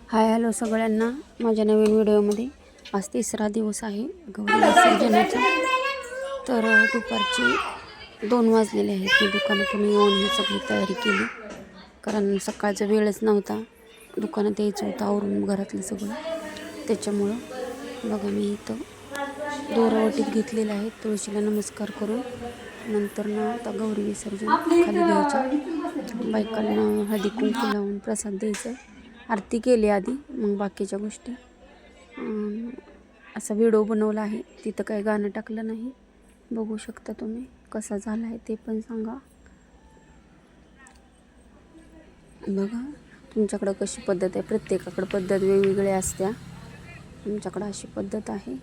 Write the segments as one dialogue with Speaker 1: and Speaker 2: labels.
Speaker 1: Hi hello सगळ्यांना, माझ्या नवीन व्हिडिओमध्ये आज तिसरा दिवस आहे गौरी विसर्जनाचा। तर दुपारचे 2 वाजलेले आहेत। मी दुकानातून येऊन ही सगळी तयारी केली, कारण सकाळचा वेळच नव्हता, दुकानात यायचं होतं आवरून घरातलं सगळं। त्याच्यामुळं बघा मी इथं दोरावटीत घेतलेलं आहे। तुळशीला नमस्कार करून नंतर ना आता गौरी विसर्जन खाली घ्यायचं। बायकांना हळदी कुंकू लावून प्रसाद द्यायचा। आरती केली आधी, मग बाकीच्या गोष्टी। असा व्हिडिओ बनवला आहे, तिथं काही गाणं टाकलं नाही। बघू शकता तुम्ही कसा झाला आहे ते पण सांगा। बघा तुमच्याकडं कशी पद्धत आहे, प्रत्येकाकडे पद्धत वेगवेगळी असते। आमच्याकडं अशी पद्धत आहे।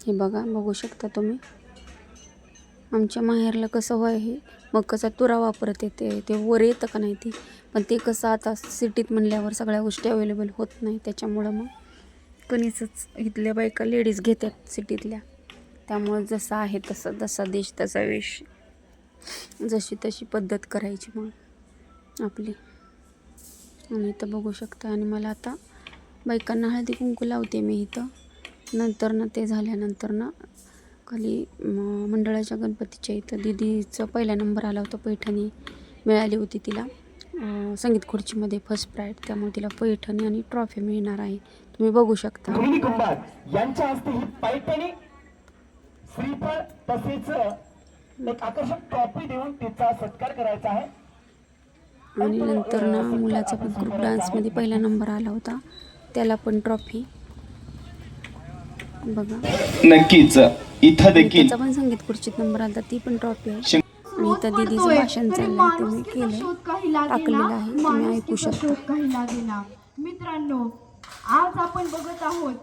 Speaker 1: हे बघा, बघू शकता तुम्ही। आमच्या माहेरला कसं होय हे मग कसा तुरा वापरत येते, ते वर येतं का नाही ते, पण ते कसं आता सिटीत म्हणल्यावर सगळ्या गोष्टी अवेलेबल होत नाही। त्याच्यामुळं मग कणीसच इथल्या बायका लेडीज घेतात सिटीतल्या। त्यामुळं जसं आहे तसं, जसा देश तसा वेश, जशी तशी पद्धत करायची मग आपली। आणि इथं बघू शकता, आणि मला आता बायकांना हळदी कुंकू लावते मी इथं। नंतर ना ते झाल्यानंतर ना खाली मंडळाच्या गणपतीच्या इथं दीदीचा पहिला नंबर आला होता, पैठणी मिळाली होती तिला संगीत खुर्चीमध्ये फर्स्ट प्राइज। त्यामुळे तिला पैठणी आणि ट्रॉफी मिळणार आहे, तुम्ही बघू शकता।
Speaker 2: रोहिणी कुंभार यांच्या हस्ते ही पैठणी, श्रीफळ तसेच एक आकर्षक ट्रॉफी देऊन तिचा सत्कार करायचा आहे।
Speaker 1: आणि नंतर ना मुलाचा पण ग्रुप डान्समध्ये पहिला नंबर आला होता, त्याला पण ट्रॉफी बघा।
Speaker 2: नक्कीच इथं देखील
Speaker 1: त्याचा पण संगीत खुर्चीत नंबर आला, ती पण ट्रॉफी आहे। आणि इथं दीदीचं भाषण चाललंय, ते मी केलंय, टाकलेलं आहे, तुम्ही ऐकू शकता।
Speaker 3: मित्रांनो, आज आपण बघत आहोत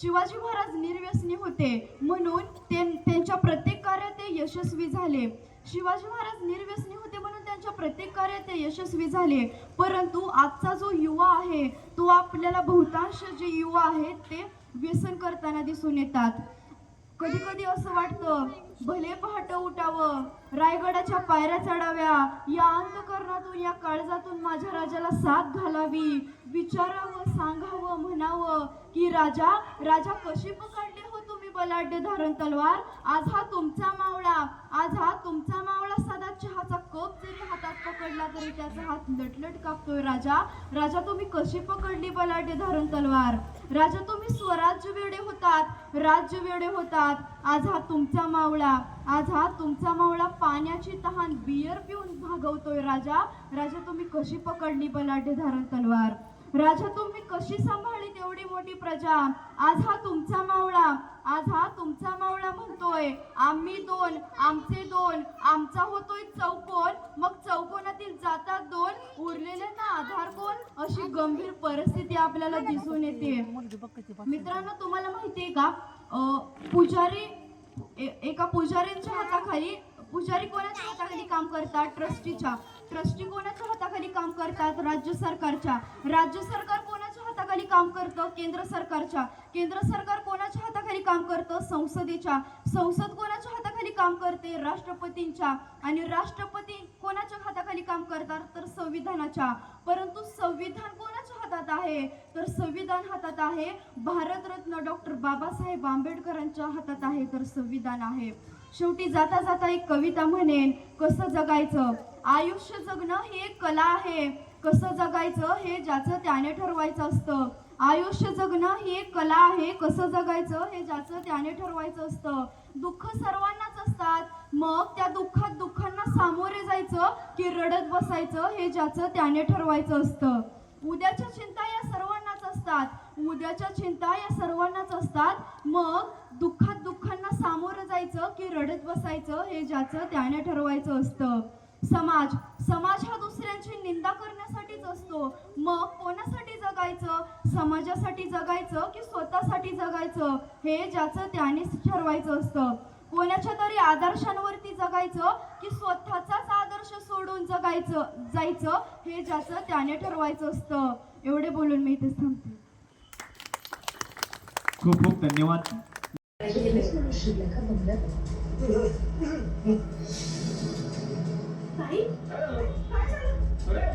Speaker 3: शिवाजी महाराज निर्व्यसनी होते, म्हणून त्यांच्या प्रत्येक कार्यात ते यशस्वी झाले। शिवाजी महाराज निर्व्यसनी होते म्हणून त्यांच्या प्रत्येक कार्यात ते यशस्वी झाले। परंतु आजचा जो युवा आहे, तो आपल्याला बहुतांश जे युवा आहेत ते व्यसन करताना दिसून येतात। कधी कधी असं वाटतं भले पहाटे उठावं, रायगडाच्या पायऱ्या चढाव्या, या अंतःकरणातून या काळजातून माझ्या राजाला साथ घालावी, विचारावं, सांगावं, म्हणावं की राजा राजा कशी पकडली हो तुम्ही बलाढ्य धारण तलवार। आज हा तुमचा मावळा, आज हा तुमचा मावळा सदा चहाचा कप जरी हातात पकडला तरी त्याचा हात लटलट कापतोय। राजा राजा तुम्ही कशी पकडली बलाढ्य धारण तलवार। राजा तुम्ही स्वराज्य वेडे होतात, राज्य वेडे होतात। आज हा तुमचा मावळा, आज हा तुमचा मावळा पाण्याची तहान बियर पिऊन भागवतोय। राजा राजा तुम्ही कशी पकडली बलाढ्य धारण तलवार। राजा तुम्ही कशी सांभाळली तेवढी मोठी प्रजा। आज हा तुमचा मावळा, आज हा तुमचा मावळा म्हणतोय आम्ही दोन, आमचे दोन, आमचा होतोय चौकोन, मग चौकोनातील जातात दोन, उरलेल्यांना आधार कोण। अशी गंभीर परिस्थिती आपल्याला दिसून येते। मित्रांनो, तुम्हाला माहितीये का, पुजारी एका पुजारींच्या हाताखाली, पुजारी कोणाच्या हाताखाली काम करतात, ट्रस्टीच्या। ट्रस्टी कोणाच्या हाताखाली काम करतात, राज्य सरकारच्या। राज्य सरकार कोणाच्या हाताखाली काम करतं, केंद्र सरकारच्या। केंद्र सरकार कोणाच्या हाताखाली काम करतं, संसदेच्या। संसद कोणाच्या हाताखाली काम करते, राष्ट्रपतींच्या। आणि राष्ट्रपती कोणाच्या हाताखाली काम करतात, तर संविधानाच्या। परंतु संविधान कोणाच्या हातात आहे, तर संविधान हातात आहे भारतरत्न डॉक्टर बाबासाहेब आंबेडकरांच्या हातात आहे, तर संविधान आहे। शेवटी जाता जाता एक कविता म्हणेन, कसं जगायचं, आयुष्य जगणं ही एक कला आहे, कसं जगायचं हे ज्याचं त्याने ठरवायचं असतं। आयुष्य जगणं ही एक कला आहे, कसं जगायचं हे ज्याचं त्याने ठरवायचं असतं। दुःख सर्वांनाच असतात, मग त्या दुःखात दुःखांना सामोरे जायचं की रडत बसायचं हे ज्याचं त्याने ठरवायचं असतं। उद्याच्या चिंता या सर्वांनाच असतात, उद्याच्या चिंता या सर्वांनाच असतात, मग दुःखात दुःखांना सामोरं जायचं की रडत बसायचं हे ज्याचं त्याने ठरवायचं असतं। समाज समाज हा दुसऱ्यांची निंदा करण्यासाठीच असतो, मग कोणासाठी जगायचं, समाजासाठी जगायचं की स्वतःसाठी जगायचं हे ज्याचं त्यानेच ठरवायचं असतं। कोणाच्या तरी आदर्शांवरती जगायचं की स्वतःचाच आदर्श सोडून जायचं हे ज्याचं त्याने ठरवायचं असतं। एवढे बोलून मी इथेच थांबते।
Speaker 2: खूप खूप धन्यवाद।
Speaker 3: ताई, काय झालं?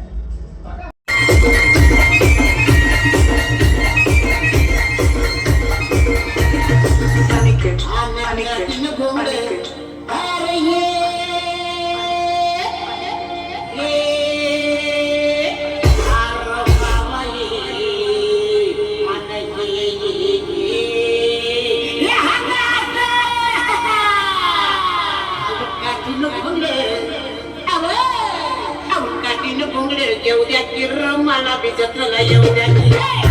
Speaker 4: येऊ द्या की र मला बी जत्रेला येऊ द्या की